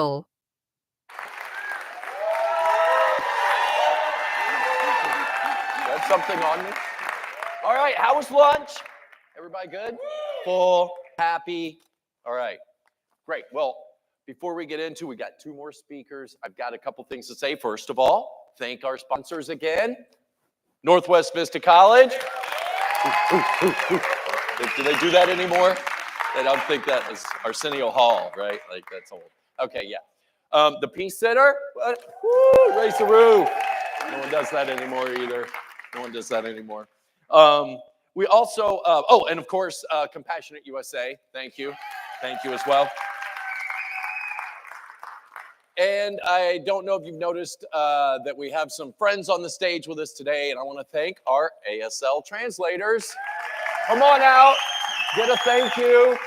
Oh, Got something on me? All right, how was lunch? Everybody good? Full, happy? All right, great. Well, before we get into, we got two more speakers. I've got a couple things to say. First of all, thank our sponsors again. Northwest Vista College. Do they do that anymore? They don't think that is Arsenio Hall, right? Like that's old. Okay, yeah. The Peace Center. What? Woo, raise the roof. No one does that anymore either. No one does that anymore. We also, and of course, Compassionate USA. Thank you. Thank you as well. And I don't know if you've noticed that we have some friends on the stage with us today, and I want to thank our ASL translators. Come on out, get a thank you.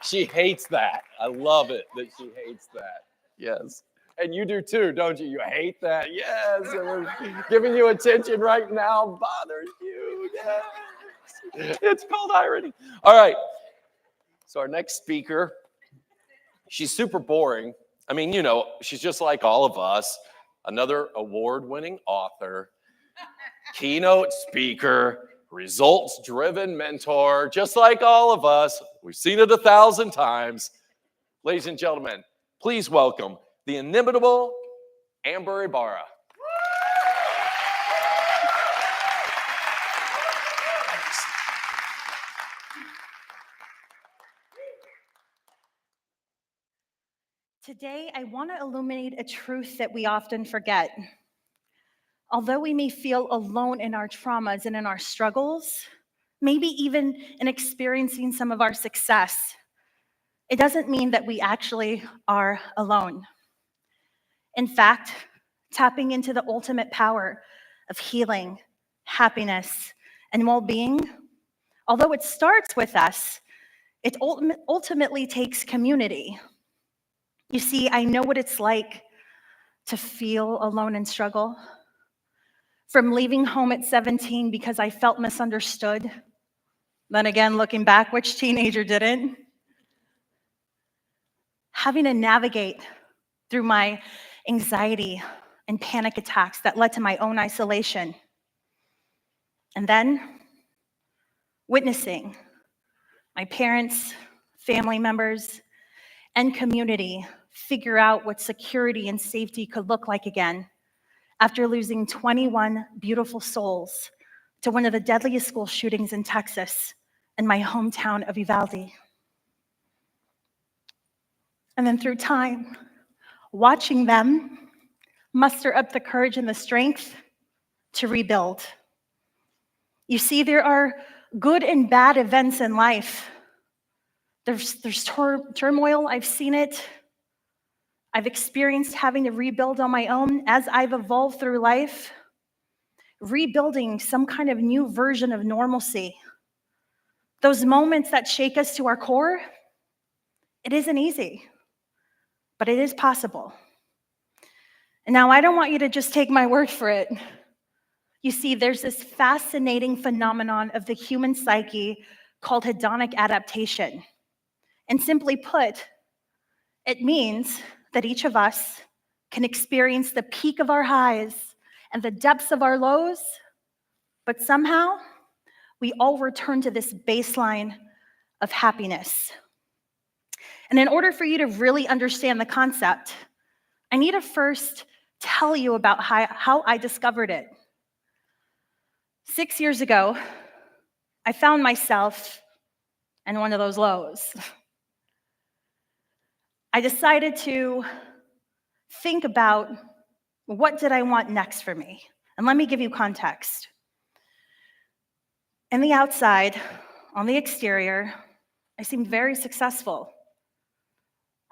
She hates that. I love it that she hates that. Yes. And you do too, don't you? You hate that. Yes. And we're giving you attention right now bothers you. Yes. It's called irony. All right. So our next speaker, she's super boring. I mean, you know, she's just like all of us. Another award-winning author, keynote speaker, results-driven mentor, just like all of us. We've seen it 1,000 times. Ladies and gentlemen, please welcome the inimitable Amber Ibarra. Today, I want to illuminate a truth that we often forget. Although we may feel alone in our traumas and in our struggles, maybe even in experiencing some of our success, it doesn't mean that we actually are alone. In fact, tapping into the ultimate power of healing, happiness, and well-being, although it starts with us, it ultimately takes community. You see, I know what it's like to feel alone and struggle. From leaving home at 17 because I felt misunderstood. Then again, looking back, which teenager didn't? Having to navigate through my anxiety and panic attacks that led to my own isolation. And then witnessing my parents, family members, and community figure out what security and safety could look like again after losing 21 beautiful souls to one of the deadliest school shootings in Texas in my hometown of Uvalde. And then through time, watching them muster up the courage and the strength to rebuild. You see, there are good and bad events in life. There's turmoil, I've seen it. I've experienced having to rebuild on my own as I've evolved through life, rebuilding some kind of new version of normalcy. Those moments that shake us to our core, it isn't easy, but it is possible. And now I don't want you to just take my word for it. You see, there's this fascinating phenomenon of the human psyche called hedonic adaptation. And simply put, it means that each of us can experience the peak of our highs and the depths of our lows, but somehow we all return to this baseline of happiness. And in order for you to really understand the concept, I need to first tell you about how I discovered it. 6 years ago, I found myself in one of those lows. I decided to think about what did I want next for me? And let me give you context. In the outside, on the exterior, I seemed very successful.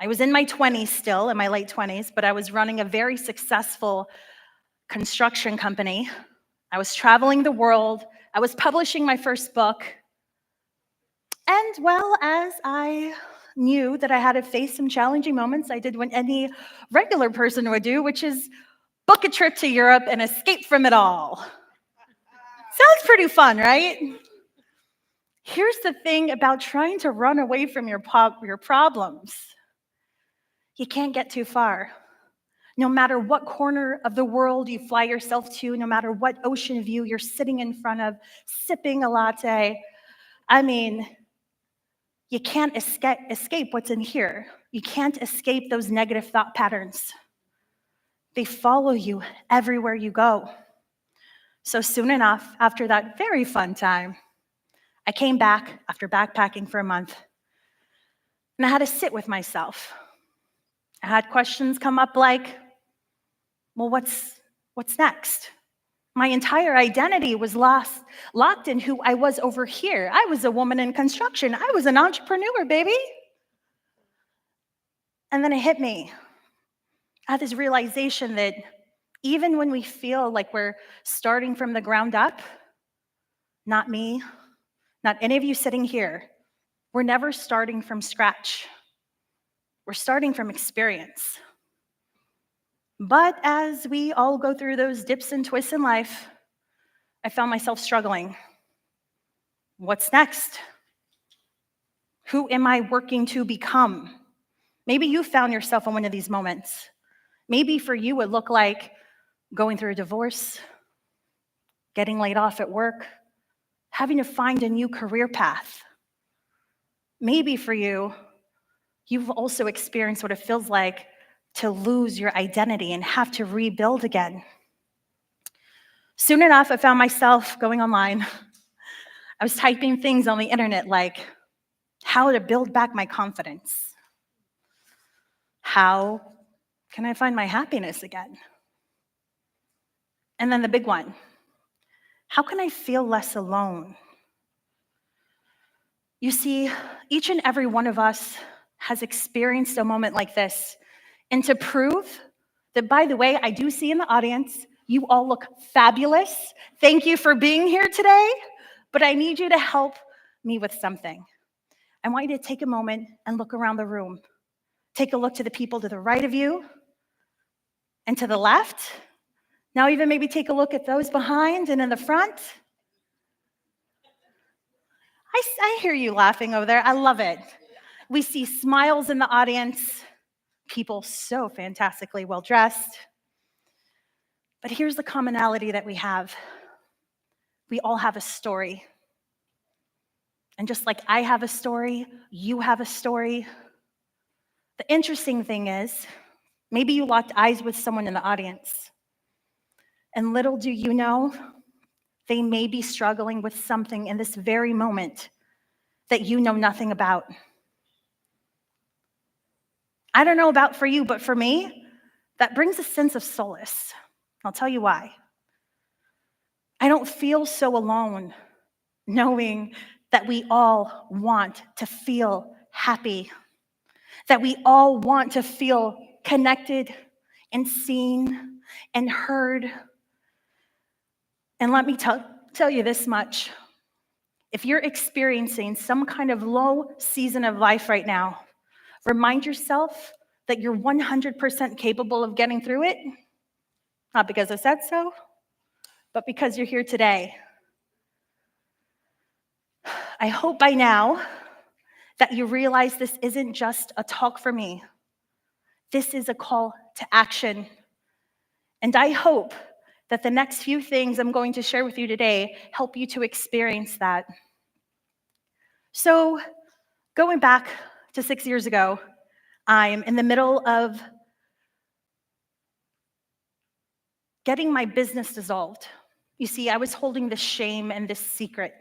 I was in my 20s still, in my late 20s, but I was running a very successful construction company. I was traveling the world. I was publishing my first book. And well, as I knew that I had to face some challenging moments, I did what any regular person would do, which is book a trip to Europe and escape from it all. Sounds pretty fun, right? Here's the thing about trying to run away from your problems. You can't get too far. No matter what corner of the world you fly yourself to, no matter what ocean view you're sitting in front of, sipping a latte, I mean, you can't escape what's in here. You can't escape those negative thought patterns. They follow you everywhere you go. So soon enough, after that very fun time, I came back after backpacking for a month, and I had to sit with myself. I had questions come up like, well, what's next? My entire identity was locked in who I was over here. I was a woman in construction. I was an entrepreneur, baby. And then it hit me. I had this realization that even when we feel like we're starting from the ground up, not me, not any of you sitting here, we're never starting from scratch. We're starting from experience. But as we all go through those dips and twists in life, I found myself struggling. What's next? Who am I working to become? Maybe you found yourself in one of these moments. Maybe for you it looked like going through a divorce, getting laid off at work, having to find a new career path. Maybe for you, you've also experienced what it feels like to lose your identity and have to rebuild again. Soon enough, I found myself going online. I was typing things on the internet like, how to build back my confidence. How can I find my happiness again? And then the big one, how can I feel less alone? You see, each and every one of us has experienced a moment like this. And to prove that, by the way, I do see in the audience, you all look fabulous. Thank you for being here today. But I need you to help me with something. I want you to take a moment and look around the room. Take a look to the people to the right of you and to the left. Now even maybe take a look at those behind and in the front. I hear you laughing over there. I love it. We see smiles in the audience, people so fantastically well dressed. But here's the commonality that we have. We all have a story. And just like I have a story, you have a story. The interesting thing is, maybe you locked eyes with someone in the audience, and little do you know, they may be struggling with something in this very moment that you know nothing about. I don't know about for you, but for me, that brings a sense of solace. I'll tell you why. I don't feel so alone knowing that we all want to feel happy, that we all want to feel connected and seen and heard. And let me tell you this much. If you're experiencing some kind of low season of life right now, remind yourself that you're 100% capable of getting through it. Not because I said so, but because you're here today. I hope by now that you realize this isn't just a talk for me. This is a call to action. And I hope that the next few things I'm going to share with you today help you to experience that. So, going back to 6 years ago, I'm in the middle of getting my business dissolved. You see, I was holding this shame and this secret.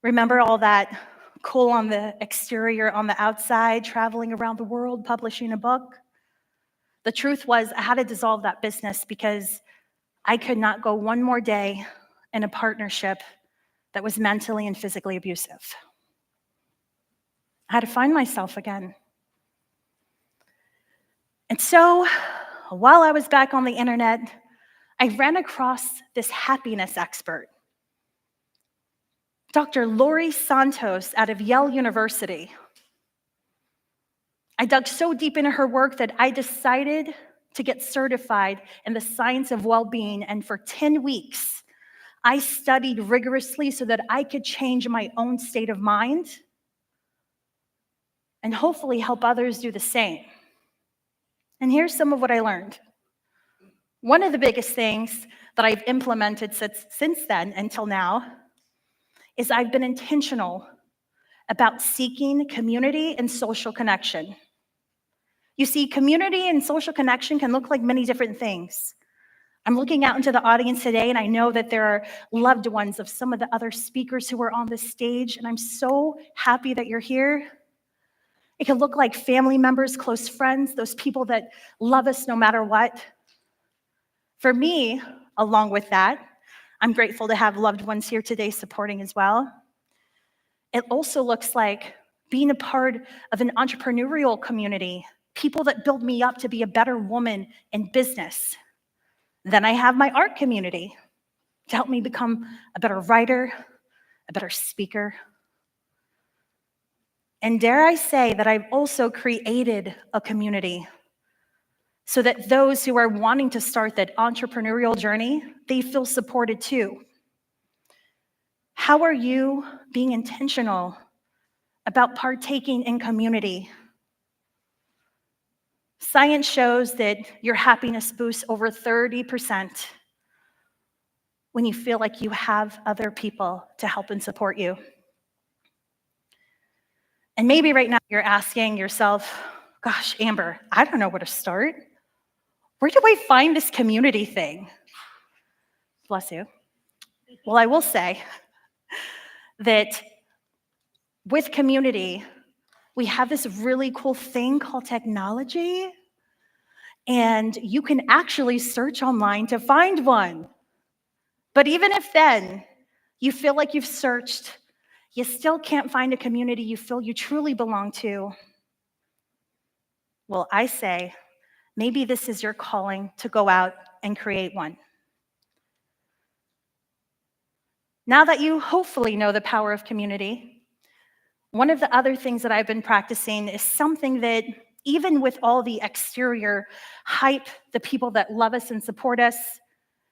Remember all that cool on the exterior, on the outside, traveling around the world, publishing a book? The truth was, I had to dissolve that business because I could not go one more day in a partnership that was mentally and physically abusive. I had to find myself again. And so, while I was back on the internet, I ran across this happiness expert, Dr. Laurie Santos out of Yale University. I dug so deep into her work that I decided to get certified in the science of well-being, and for 10 weeks, I studied rigorously so that I could change my own state of mind and hopefully help others do the same. And here's some of what I learned. One of the biggest things that I've implemented since then until now is I've been intentional about seeking community and social connection. You see, community and social connection can look like many different things. I'm looking out into the audience today, and I know that there are loved ones of some of the other speakers who are on this stage, and I'm so happy that you're here. It can look like family members, close friends, those people that love us no matter what. For me, along with that, I'm grateful to have loved ones here today supporting as well. It also looks like being a part of an entrepreneurial community, people that build me up to be a better woman in business. Then I have my art community to help me become a better writer, a better speaker. And dare I say that I've also created a community so that those who are wanting to start that entrepreneurial journey, they feel supported too. How are you being intentional about partaking in community? Science shows that your happiness boosts over 30% when you feel like you have other people to help and support you. And maybe right now you're asking yourself, gosh, Amber, I don't know where to start. Where do I find this community thing? Bless you. Well, I will say that with community, we have this really cool thing called technology, and you can actually search online to find one. But even if then you feel like you've searched, you still can't find a community you feel you truly belong to, well, I say, maybe this is your calling to go out and create one. Now that you hopefully know the power of community, one of the other things that I've been practicing is something that, even with all the exterior hype, the people that love us and support us,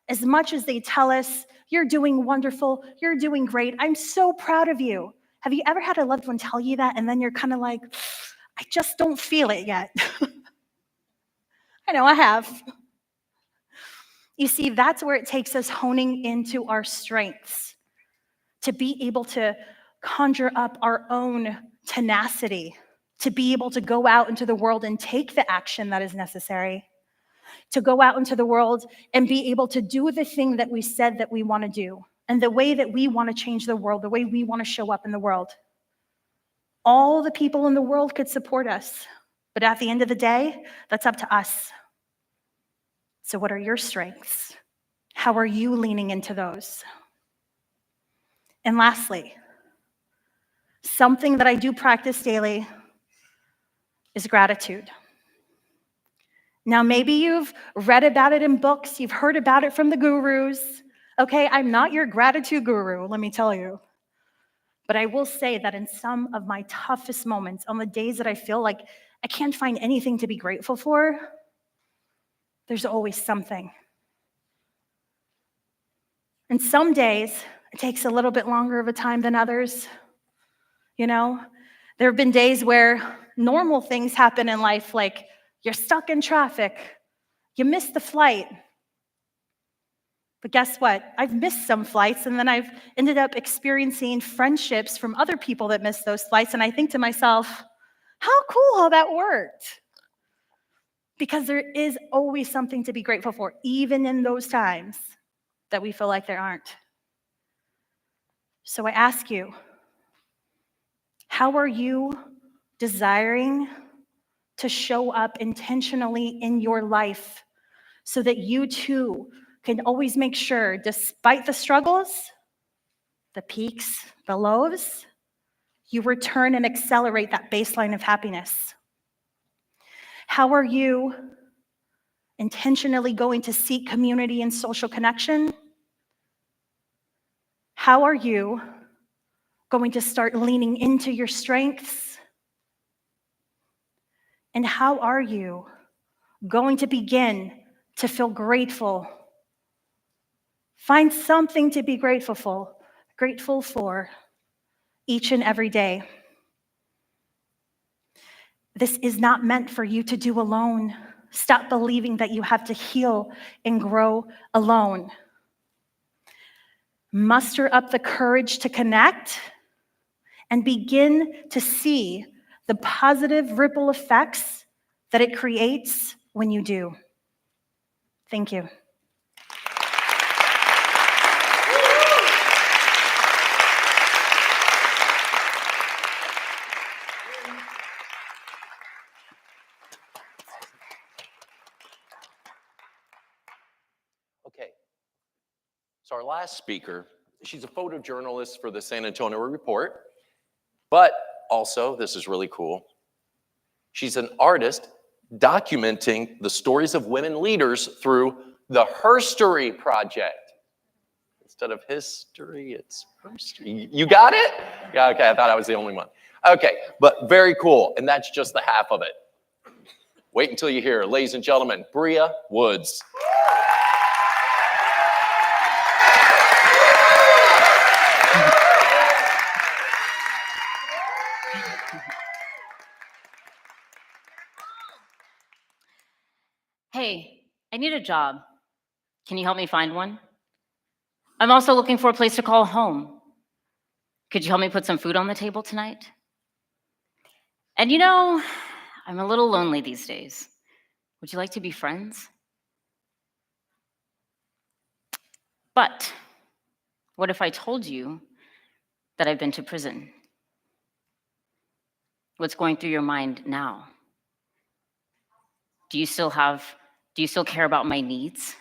as much as they tell us, you're doing wonderful, you're doing great, I'm so proud of you. Have you ever had a loved one tell you that, and then you're kind of like, I just don't feel it yet? I know I have. You see, that's where it takes us honing into our strengths, to be able to conjure up our own tenacity, to be able to go out into the world and take the action that is necessary, to go out into the world and be able to do the thing that we said that we want to do, and the way that we want to change the world, the way we want to show up in the world. All the people in the world could support us, but at the end of the day, that's up to us. So what are your strengths? How are you leaning into those? And lastly, something that I do practice daily is gratitude. Now, maybe you've read about it in books, you've heard about it from the gurus. Okay, I'm not your gratitude guru, let me tell you. But I will say that in some of my toughest moments, on the days that I feel like I can't find anything to be grateful for, there's always something. And some days, it takes a little bit longer of a time than others. You know, there have been days where normal things happen in life, like you're stuck in traffic, you missed the flight. But guess what? I've missed some flights, and then I've ended up experiencing friendships from other people that missed those flights, and I think to myself, how cool how that worked. Because there is always something to be grateful for, even in those times that we feel like there aren't. So I ask you, how are you desiring to show up intentionally in your life so that you too can always make sure, despite the struggles, the peaks, the lows, you return and accelerate that baseline of happiness? How are you intentionally going to seek community and social connection? How are you going to start leaning into your strengths? And how are you going to begin to feel grateful Find something to be grateful for each and every day. This is not meant for you to do alone. Stop believing that you have to heal and grow alone. Muster up the courage to connect and begin to see the positive ripple effects that it creates when you do. Thank you. Okay, so our last speaker, she's a photojournalist for the San Antonio Report, but also, this is really cool, she's an artist documenting the stories of women leaders through the Herstory Project. Instead of history, it's herstory. You got it? Yeah, okay, I thought I was the only one. Okay, but very cool, and that's just the half of it. Wait until you hear, ladies and gentlemen, Bria Woods. Hey, I need a job. Can you help me find one? I'm also looking for a place to call home. Could you help me put some food on the table tonight? And you know, I'm a little lonely these days. Would you like to be friends? But what if I told you that I've been to prison? What's going through your mind now? Do you still care about my needs?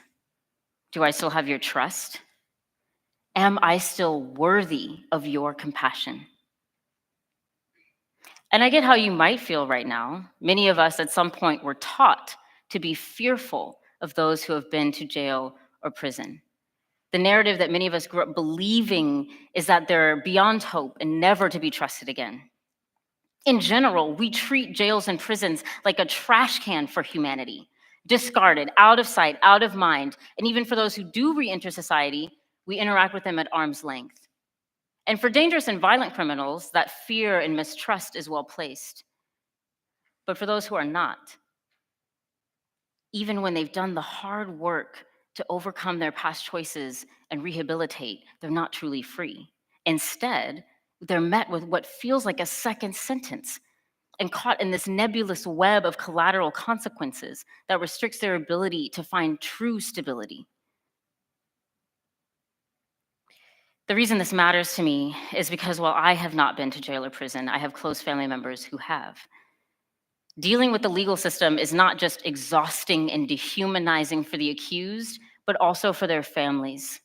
Do I still have your trust? Am I still worthy of your compassion? And I get how you might feel right now. Many of us at some point were taught to be fearful of those who have been to jail or prison. The narrative that many of us grew up believing is that they're beyond hope and never to be trusted again. In general, we treat jails and prisons like a trash can for humanity, discarded, out of sight, out of mind. And even for those who do re-enter society, we interact with them at arm's length. And for dangerous and violent criminals, that fear and mistrust is well placed. But for those who are not, even when they've done the hard work to overcome their past choices and rehabilitate, they're not truly free. Instead, they're met with what feels like a second sentence and caught in this nebulous web of collateral consequences that restricts their ability to find true stability. The reason this matters to me is because while I have not been to jail or prison, I have close family members who have. Dealing with the legal system is not just exhausting and dehumanizing for the accused, but also for their families.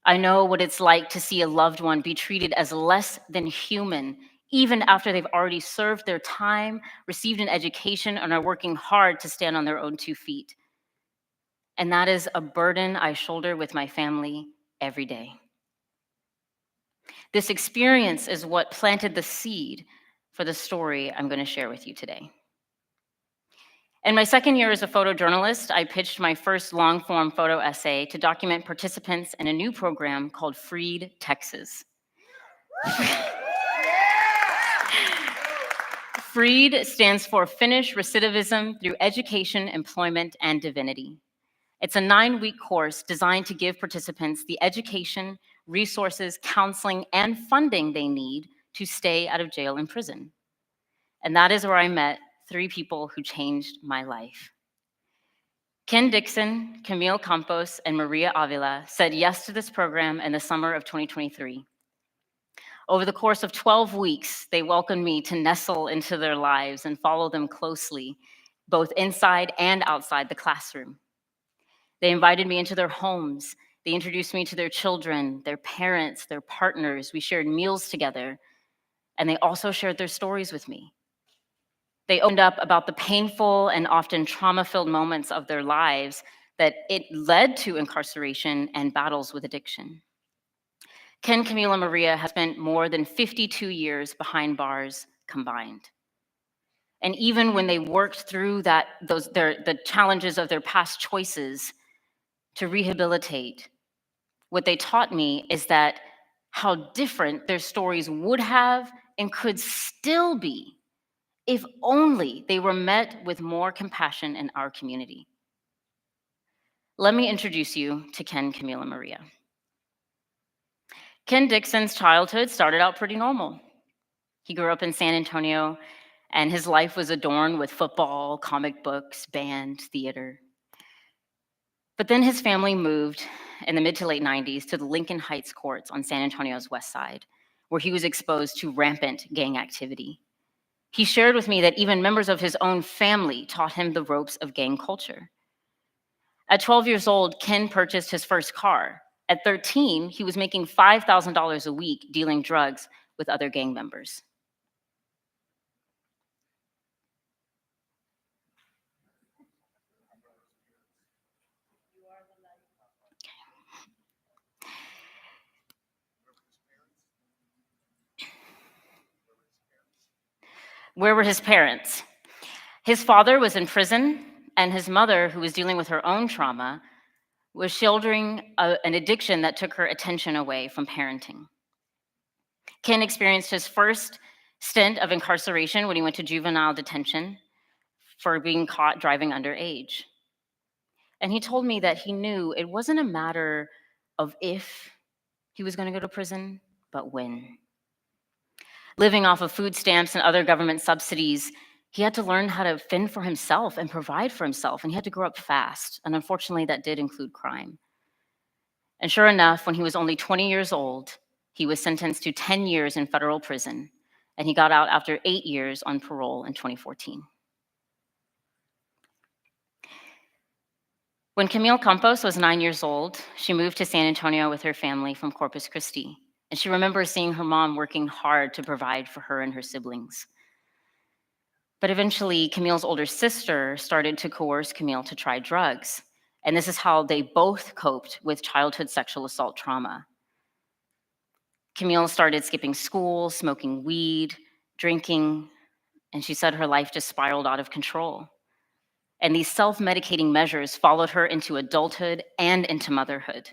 I know what it's like to see a loved one be treated as less than human, even after they've already served their time, received an education, and are working hard to stand on their own 2 feet. And that is a burden I shoulder with my family every day. This experience is what planted the seed for the story I'm going to share with you today. In my second year as a photojournalist, I pitched my first long-form photo essay to document participants in a new program called Freed Texas. Freed stands for Finish Recidivism Through Education, Employment, and Divinity. It's a 9-week course designed to give participants the education, resources, counseling, and funding they need to stay out of jail and prison. And that is where I met 3 people who changed my life. Ken Dixon, Camille Campos, and Maria Avila said yes to this program in the summer of 2023. Over the course of 12 weeks, they welcomed me to nestle into their lives and follow them closely, both inside and outside the classroom. They invited me into their homes. They introduced me to their children, their parents, their partners. We shared meals together, and they also shared their stories with me. They opened up about the painful and often trauma-filled moments of their lives that it led to incarceration and battles with addiction. Ken, Camille, and Maria have spent more than 52 years behind bars combined. And even when they worked through the challenges of their past choices to rehabilitate, What they taught me is that how different their stories would have and could still be if only they were met with more compassion in our community. Let me introduce you to Ken, Camille, and Maria. Ken Dixon's childhood started out pretty normal. He grew up in San Antonio, and his life was adorned with football, comic books, band, theater. But then his family moved in the mid to late 90s to the Lincoln Heights courts on San Antonio's west side, where he was exposed to rampant gang activity. He shared with me that even members of his own family taught him the ropes of gang culture. At 12 years old, Ken purchased his first car. At 13, he was making $5,000 a week dealing drugs with other gang members. Where were his parents? His father was in prison, and his mother, who was dealing with her own trauma, was shouldering an addiction that took her attention away from parenting. Ken experienced his first stint of incarceration when he went to juvenile detention for being caught driving underage. And he told me that he knew it wasn't a matter of if he was going to go to prison, but when. Living off of food stamps and other government subsidies, he had to learn how to fend for himself and provide for himself, and he had to grow up fast. And unfortunately, that did include crime. And sure enough, when he was only 20 years old, he was sentenced to 10 years in federal prison, and he got out after 8 years on parole in 2014. When Camille Campos was 9 years old, she moved to San Antonio with her family from Corpus Christi, and she remembers seeing her mom working hard to provide for her and her siblings. But eventually, Camille's older sister started to coerce Camille to try drugs, and this is how they both coped with childhood sexual assault trauma. Camille started skipping school, smoking weed, drinking, and she said her life just spiraled out of control. And these self-medicating measures followed her into adulthood and into motherhood.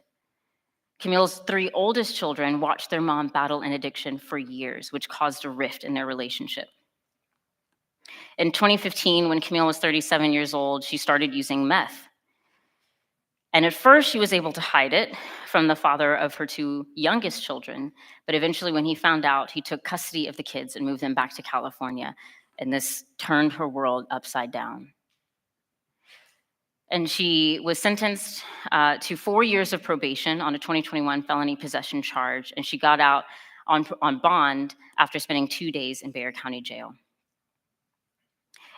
Camille's 3 oldest children watched their mom battle an addiction for years, which caused a rift in their relationship. In 2015, when Camille was 37 years old, she started using meth. And at first, she was able to hide it from the father of her 2 youngest children, but eventually when he found out, he took custody of the kids and moved them back to California, and this turned her world upside down. And she was sentenced to 4 years of probation on a 2021 felony possession charge, and she got out on bond after spending 2 days in Bexar County Jail.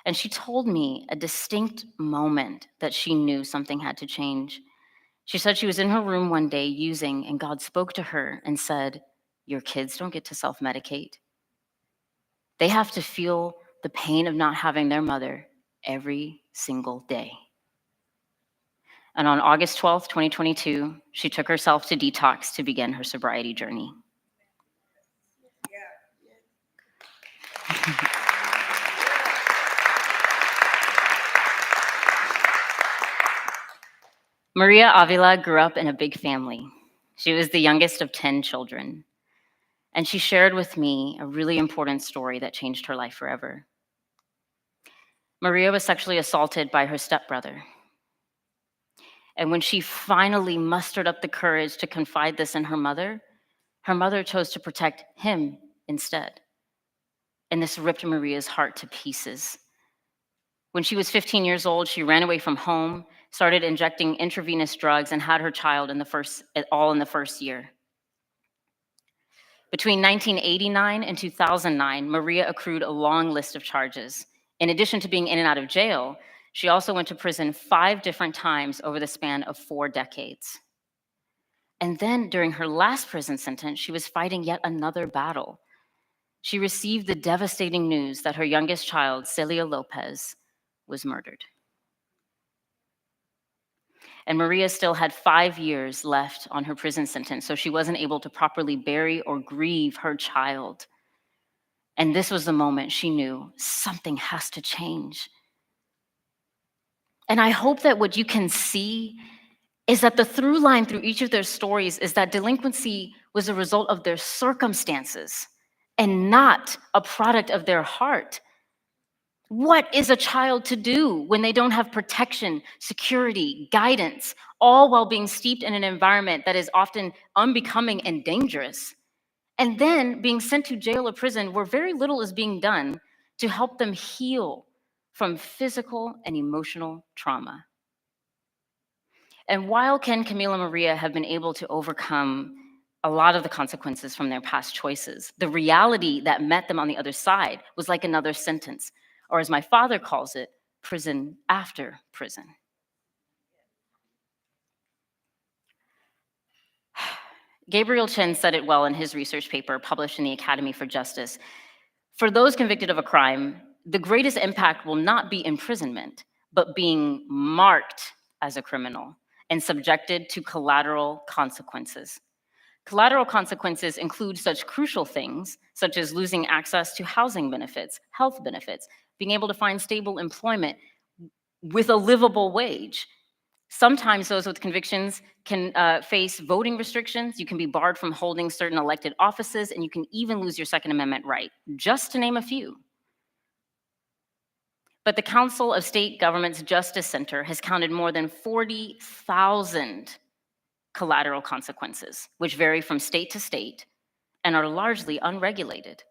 And she told me a distinct moment that she knew something had to change. She said she was in her room one day using, and God spoke to her and said, "Your kids don't get to self-medicate. They have to feel the pain of not having their mother every single day." And on August 12th, 2022, she took herself to detox to begin her sobriety journey. Maria Avila grew up in a big family. She was the youngest of 10 children. And she shared with me a really important story that changed her life forever. Maria was sexually assaulted by her stepbrother. And when she finally mustered up the courage to confide this in her mother chose to protect him instead. And this ripped Maria's heart to pieces. When she was 15 years old, she ran away from home, started injecting intravenous drugs, and had her child all in the first year. Between 1989 and 2009, Maria accrued a long list of charges. In addition to being in and out of jail, she also went to prison 5 different times over the span of 4 decades. And then during her last prison sentence, she was fighting yet another battle. She received the devastating news that her youngest child, Celia Lopez, was murdered. And Maria still had 5 years left on her prison sentence, so she wasn't able to properly bury or grieve her child. And this was the moment she knew something has to change. And I hope that what you can see is that the through line through each of their stories is that delinquency was a result of their circumstances and not a product of their heart. What is a child to do when they don't have protection, security, guidance, all while being steeped in an environment that is often unbecoming and dangerous? And then being sent to jail or prison where very little is being done to help them heal from physical and emotional trauma. And while Ken, Camille, and Maria have been able to overcome a lot of the consequences from their past choices, the reality that met them on the other side was like another sentence, or as my father calls it, prison after prison. Gabriel Chen said it well in his research paper published in the Academy for Justice. For those convicted of a crime, the greatest impact will not be imprisonment, but being marked as a criminal and subjected to collateral consequences. Collateral consequences include such crucial things, such as losing access to housing benefits, health benefits, being able to find stable employment with a livable wage. Sometimes those with convictions can face voting restrictions. You can be barred from holding certain elected offices, and you can even lose your Second Amendment right, just to name a few. But the Council of State Governments Justice Center has counted more than 40,000 collateral consequences, which vary from state to state and are largely unregulated.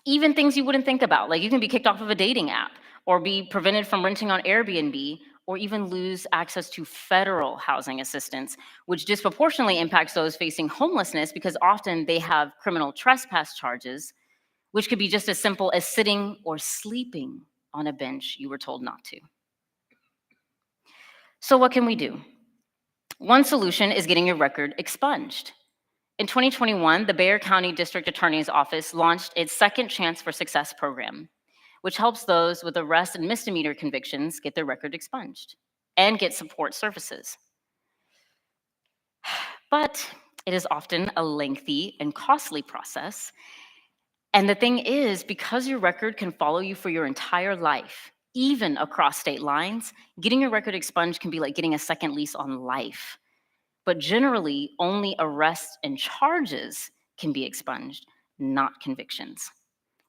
Even things you wouldn't think about, like you can be kicked off of a dating app or be prevented from renting on Airbnb or even lose access to federal housing assistance, which disproportionately impacts those facing homelessness because often they have criminal trespass charges, which could be just as simple as sitting or sleeping on a bench you were told not to. So what can we do? One solution is getting your record expunged. In 2021, the Bexar County District Attorney's Office launched its Second Chance for Success program, which helps those with arrest and misdemeanor convictions get their record expunged and get support services. But it is often a lengthy and costly process. And the thing is, because your record can follow you for your entire life, even across state lines, getting your record expunged can be like getting a second lease on life. But generally, only arrests and charges can be expunged, not convictions,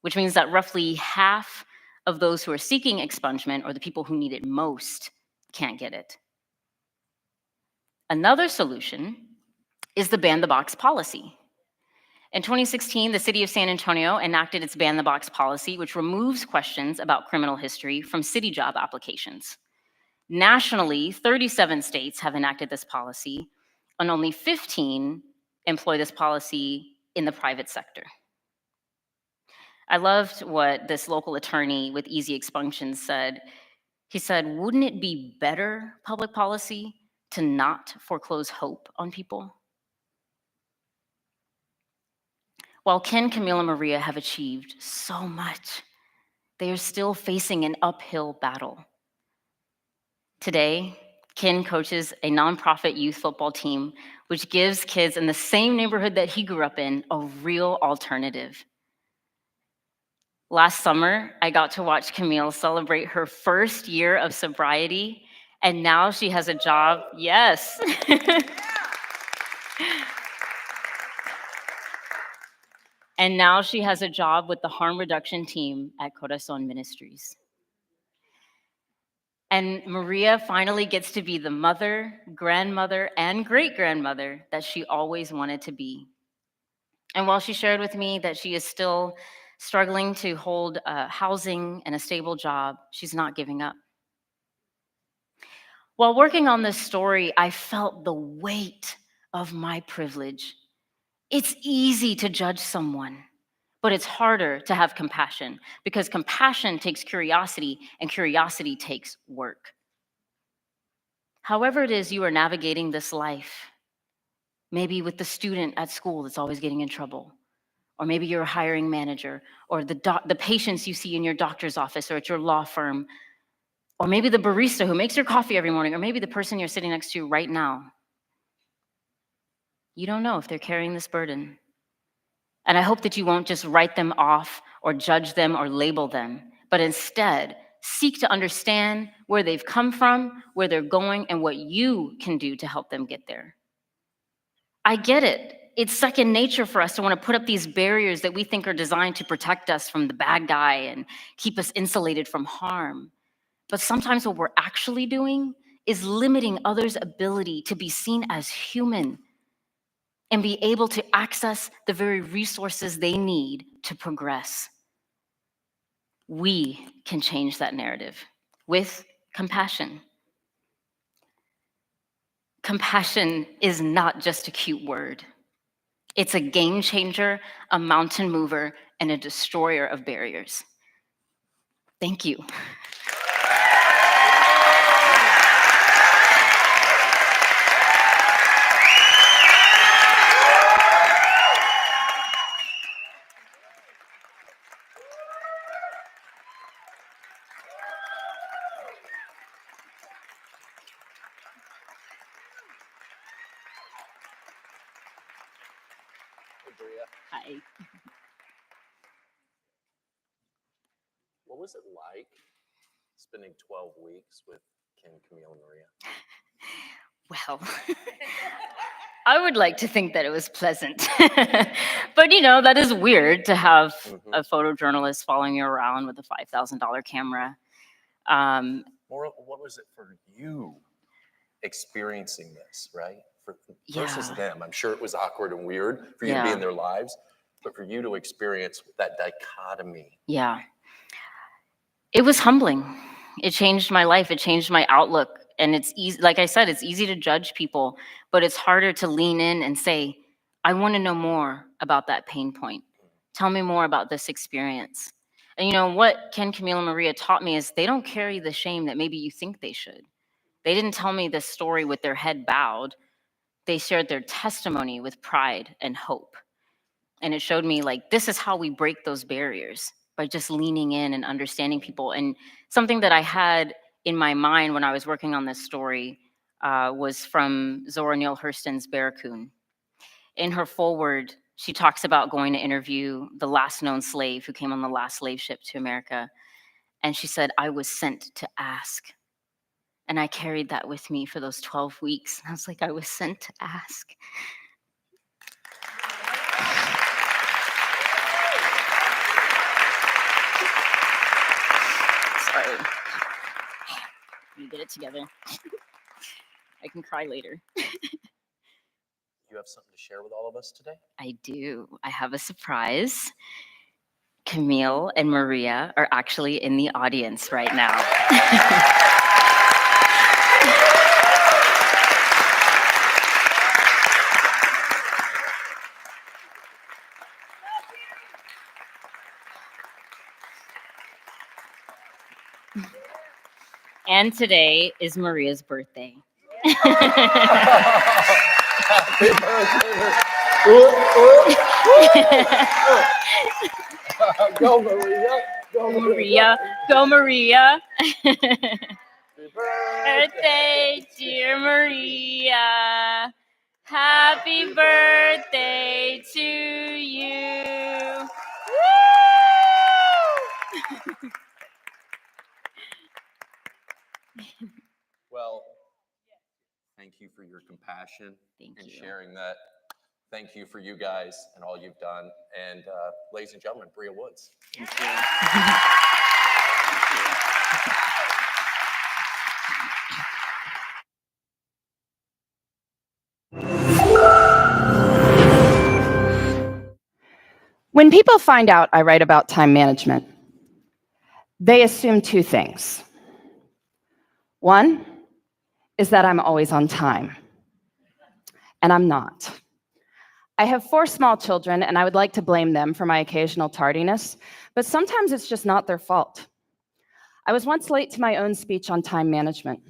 which means that roughly half of those who are seeking expungement, or the people who need it most, can't get it. Another solution is the ban the box policy. In 2016, the city of San Antonio enacted its ban the box policy, which removes questions about criminal history from city job applications. Nationally, 37 states have enacted this policy, and only 15 employ this policy in the private sector. I loved what this local attorney with easy expunctions said. He said, "Wouldn't it be better public policy to not foreclose hope on people?" While Ken, Camille, and Maria have achieved so much, they are still facing an uphill battle. Today, Ken coaches a nonprofit youth football team, which gives kids in the same neighborhood that he grew up in a real alternative. Last summer, I got to watch Camille celebrate her first year of sobriety, and now she has a job. Yes. And now she has a job with the harm reduction team at Corazon Ministries. And Maria finally gets to be the mother, grandmother, and great-grandmother that she always wanted to be. And while she shared with me that she is still struggling to hold housing and a stable job, she's not giving up. While working on this story, I felt the weight of my privilege. It's easy to judge someone, but it's harder to have compassion because compassion takes curiosity and curiosity takes work. However it is you are navigating this life, maybe with the student at school that's always getting in trouble, or maybe you're a hiring manager, or the patients you see in your doctor's office or at your law firm, or maybe the barista who makes your coffee every morning, or maybe the person you're sitting next to right now. You don't know if they're carrying this burden. And I hope that you won't just write them off or judge them or label them, but instead seek to understand where they've come from, where they're going, and what you can do to help them get there. I get it. It's second nature for us to want to put up these barriers that we think are designed to protect us from the bad guy and keep us insulated from harm. But sometimes what we're actually doing is limiting others' ability to be seen as human and be able to access the very resources they need to progress. We can change that narrative with compassion. Compassion is not just a cute word. It's a game changer, a mountain mover, and a destroyer of barriers. Thank you. Hi. What was it like spending 12 weeks with Ken, Camille, and Maria? Well, I would like to think that it was pleasant. But that is weird to have a photojournalist following you around with a $5,000 camera. What was it for you experiencing this, right? Versus Yeah. them. I'm sure it was awkward and weird for you to be Yeah. in their lives, but for you to experience that dichotomy. Yeah. It was humbling. It changed my life. It changed my outlook. And it's easy, like I said, it's easy to judge people, but it's harder to lean in and say, I want to know more about that pain point. Tell me more about this experience. And what Ken, Camille, and Maria taught me is they don't carry the shame that maybe you think they should. They didn't tell me this story with their head bowed. They shared their testimony with pride and hope. And it showed me this is how we break those barriers, by just leaning in and understanding people. And something that I had in my mind when I was working on this story was from Zora Neale Hurston's Barracoon. In her foreword, she talks about going to interview the last known slave who came on the last slave ship to America. And she said, I was sent to ask. And I carried that with me for those 12 weeks. And I was like, I was sent to ask. Sorry. Let me get it together. I can cry later. You have something to share with all of us today? I do. I have a surprise. Camille and Maria are actually in the audience right now. And today is Maria's birthday. Happy birthday. Go, Maria. Go, Maria. Go, Maria. Happy Birthday, dear Maria. Happy birthday to you. Well, thank you for your compassion Thank and you. sharing that. Thank you for you guys and all you've done. And ladies and gentlemen, Bria Woods. Thank you. When people find out I write about time management, they assume two things. One is that I'm always on time, and I'm not. I have 4 small children, and I would like to blame them for my occasional tardiness, but sometimes it's just not their fault. I was once late to my own speech on time management.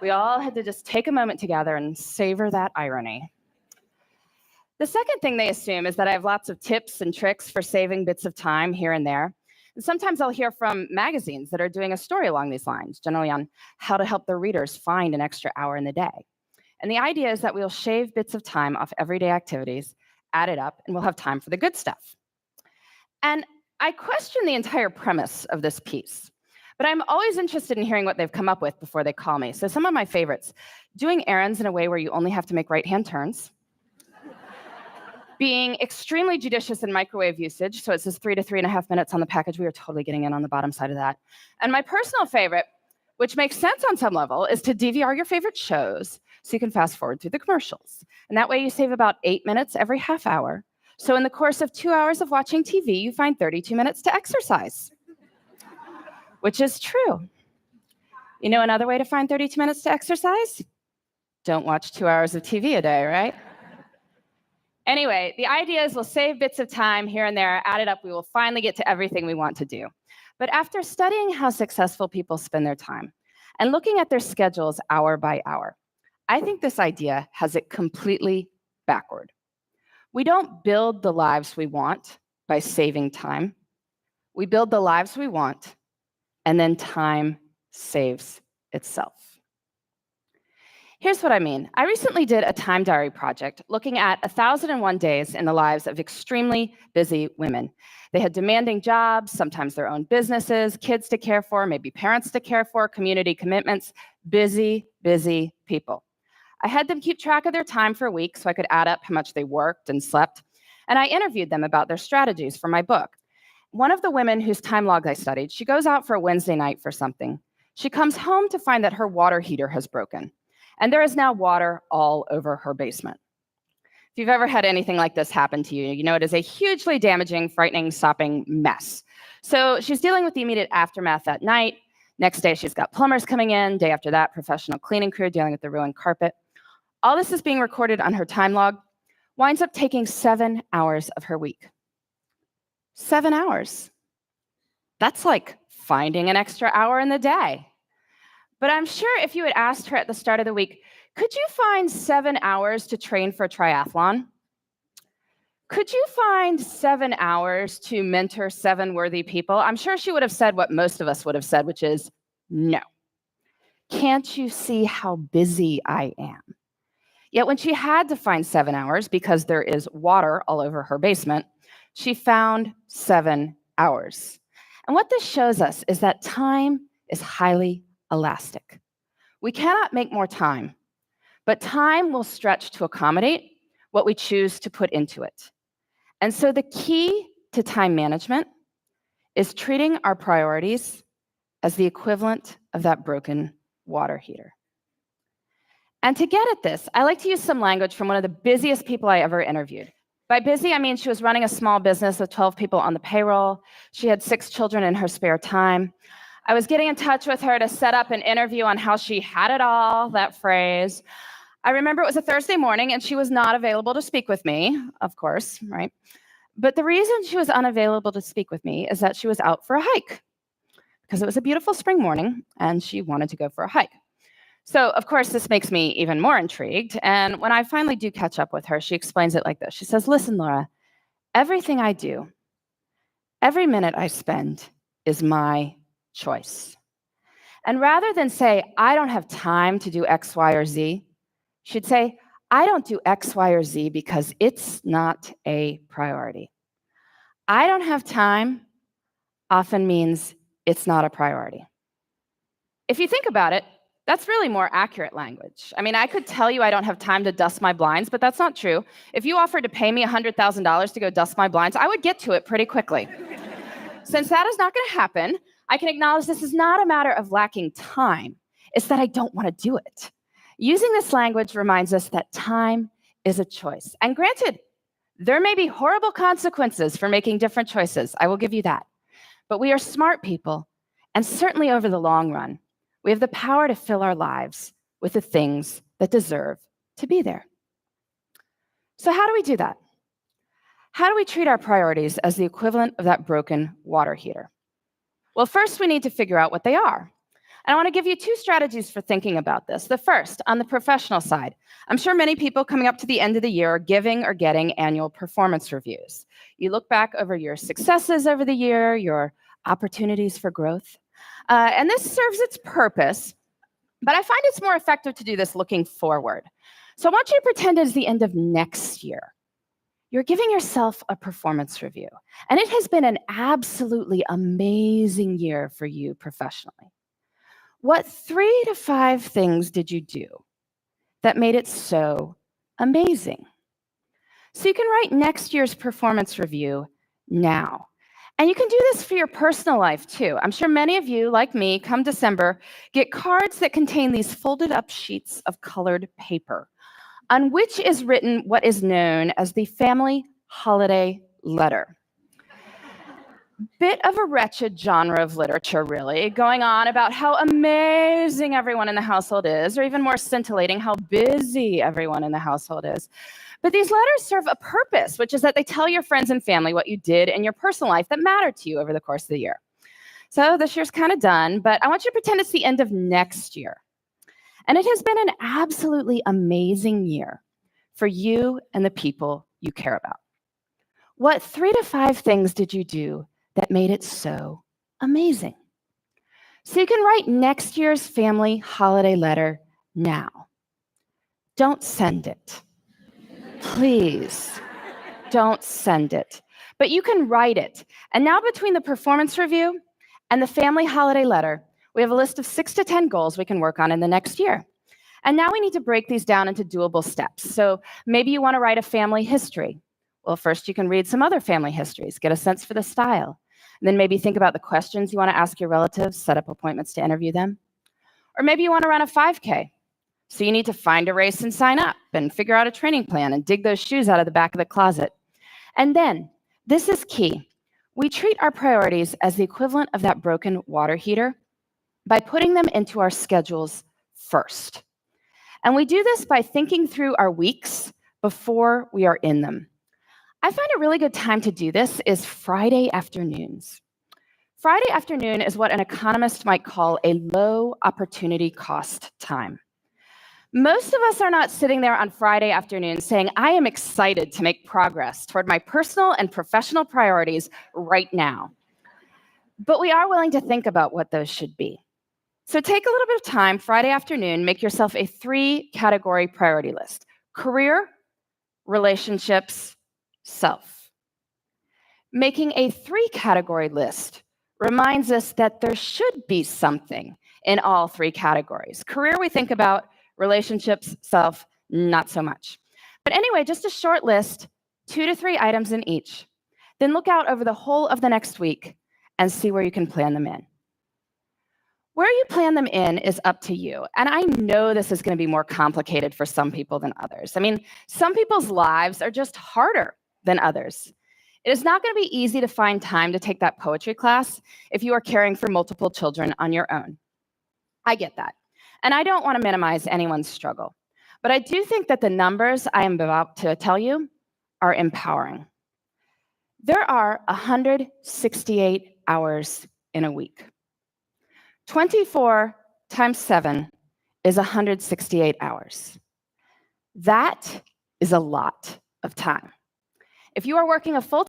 We all had to just take a moment together and savor that irony. The second thing they assume is that I have lots of tips and tricks for saving bits of time here and there. And sometimes I'll hear from magazines that are doing a story along these lines, generally on how to help their readers find an extra hour in the day. And the idea is that we'll shave bits of time off everyday activities, add it up, and we'll have time for the good stuff. And I question the entire premise of this piece. But I'm always interested in hearing what they've come up with before they call me. So some of my favorites: doing errands in a way where you only have to make right-hand turns, being extremely judicious in microwave usage, so it says 3 to 3.5 minutes on the package. We are totally getting in on the bottom side of that. And my personal favorite, which makes sense on some level, is to DVR your favorite shows so you can fast forward through the commercials. And that way you save about 8 minutes every half hour. So in the course of 2 hours of watching TV, you find 32 minutes to exercise, which is true. You know another way to find 32 minutes to exercise? Don't watch 2 hours of TV a day, right? Anyway, the idea is we'll save bits of time here and there, add it up, we will finally get to everything we want to do. But after studying how successful people spend their time and looking at their schedules hour by hour, I think this idea has it completely backward. We don't build the lives we want by saving time. We build the lives we want, and then time saves itself. Here's what I mean. I recently did a time diary project looking at 1,001 days in the lives of extremely busy women. They had demanding jobs, sometimes their own businesses, kids to care for, maybe parents to care for, community commitments, busy, busy people. I had them keep track of their time for a week so I could add up how much they worked and slept, and I interviewed them about their strategies for my book. One of the women whose time log I studied, she goes out for a Wednesday night for something. She comes home to find that her water heater has broken, and there is now water all over her basement. If you've ever had anything like this happen to you, you know it is a hugely damaging, frightening, sopping mess. So she's dealing with the immediate aftermath that night. Next day, she's got plumbers coming in. Day after that, professional cleaning crew dealing with the ruined carpet. All this is being recorded on her time log, winds up taking 7 hours of her week. 7 hours. That's like finding an extra hour in the day. But I'm sure if you had asked her at the start of the week, could you find 7 hours to train for a triathlon? Could you find 7 hours to mentor 7 worthy people? I'm sure she would have said what most of us would have said, which is no. Can't you see how busy I am? Yet when she had to find 7 hours because there is water all over her basement, she found 7 hours. And what this shows us is that time is highly elastic. We cannot make more time, but time will stretch to accommodate what we choose to put into it. And so the key to time management is treating our priorities as the equivalent of that broken water heater. And to get at this, I like to use some language from one of the busiest people I ever interviewed. By busy, I mean she was running a small business with 12 people on the payroll. She had 6 children in her spare time. I was getting in touch with her to set up an interview on how she had it all, that phrase. I remember it was a Thursday morning and she was not available to speak with me, of course, right? But the reason she was unavailable to speak with me is that she was out for a hike because it was a beautiful spring morning and she wanted to go for a hike. So, of course, this makes me even more intrigued. And when I finally do catch up with her, she explains it like this. She says, listen, Laura, everything I do, every minute I spend is my choice. And rather than say, I don't have time to do X, Y, or Z, she'd say, I don't do X, Y, or Z because it's not a priority. I don't have time often means it's not a priority. If you think about it, that's really more accurate language. I mean, I could tell you I don't have time to dust my blinds, but that's not true. If you offered to pay me $100,000 to go dust my blinds, I would get to it pretty quickly. Since that is not going to happen, I can acknowledge this is not a matter of lacking time. It's that I don't want to do it. Using this language reminds us that time is a choice. And granted, there may be horrible consequences for making different choices. I will give you that. But we are smart people, and certainly over the long run, we have the power to fill our lives with the things that deserve to be there. So how do we do that? How do we treat our priorities as the equivalent of that broken water heater? Well, first, we need to figure out what they are. And I want to give you 2 strategies for thinking about this. The first, on the professional side, I'm sure many people coming up to the end of the year are giving or getting annual performance reviews. You look back over your successes over the year, your opportunities for growth. And this serves its purpose, but I find it's more effective to do this looking forward. So I want you to pretend it's the end of next year. you're giving yourself a performance review. And it has been an absolutely amazing year for you professionally. What 3 to 5 things did you do that made it so amazing? So you can write next year's performance review now. And you can do this for your personal life too. I'm sure many of you, like me, come December, get cards that contain these folded up sheets of colored paper, on which is written what is known as the family holiday letter. Bit of a wretched genre of literature, really, going on about how amazing everyone in the household is, or even more scintillating, how busy everyone in the household is. But these letters serve a purpose, which is that they tell your friends and family what you did in your personal life that mattered to you over the course of the year. So this year's kind of done, but I want you to pretend it's the end of next year. And it has been an absolutely amazing year for you and the people you care about. What 3 to 5 things did you do that made it so amazing? So you can write next year's family holiday letter now. Don't send it. Please, don't send it. But you can write it. And now between the performance review and the family holiday letter, we have a list of 6 to 10 goals we can work on in the next year. And now we need to break these down into doable steps. So maybe you want to write a family history. Well, first you can read some other family histories, get a sense for the style. And then maybe think about the questions you want to ask your relatives, set up appointments to interview them. Or maybe you want to run a 5K. So you need to find a race and sign up and figure out a training plan and dig those shoes out of the back of the closet. And then, this is key, we treat our priorities as the equivalent of that broken water heater by putting them into our schedules first. And we do this by thinking through our weeks before we are in them. I find a really good time to do this is Friday afternoons. Friday afternoon is what an economist might call a low opportunity cost time. Most of us are not sitting there on Friday afternoon saying, I am excited to make progress toward my personal and professional priorities right now. But we are willing to think about what those should be. So take a little bit of time Friday afternoon, make yourself a 3-category priority list: career, relationships, self. Making a 3-category list reminds us that there should be something in all 3 categories. Career we think about, relationships, self, not so much. But anyway, just a short list, 2 to 3 items in each. Then look out over the whole of the next week and see where you can plan them in. Where you plan them in is up to you. And I know this is going to be more complicated for some people than others. I mean, some people's lives are just harder than others. It is not going to be easy to find time to take that poetry class if you are caring for multiple children on your own. I get that. And I don't want to minimize anyone's struggle. But I do think that the numbers I am about to tell you are empowering. There are 168 hours in a week. 24 times 7 is 168 hours. That is a lot of time. If you are working a full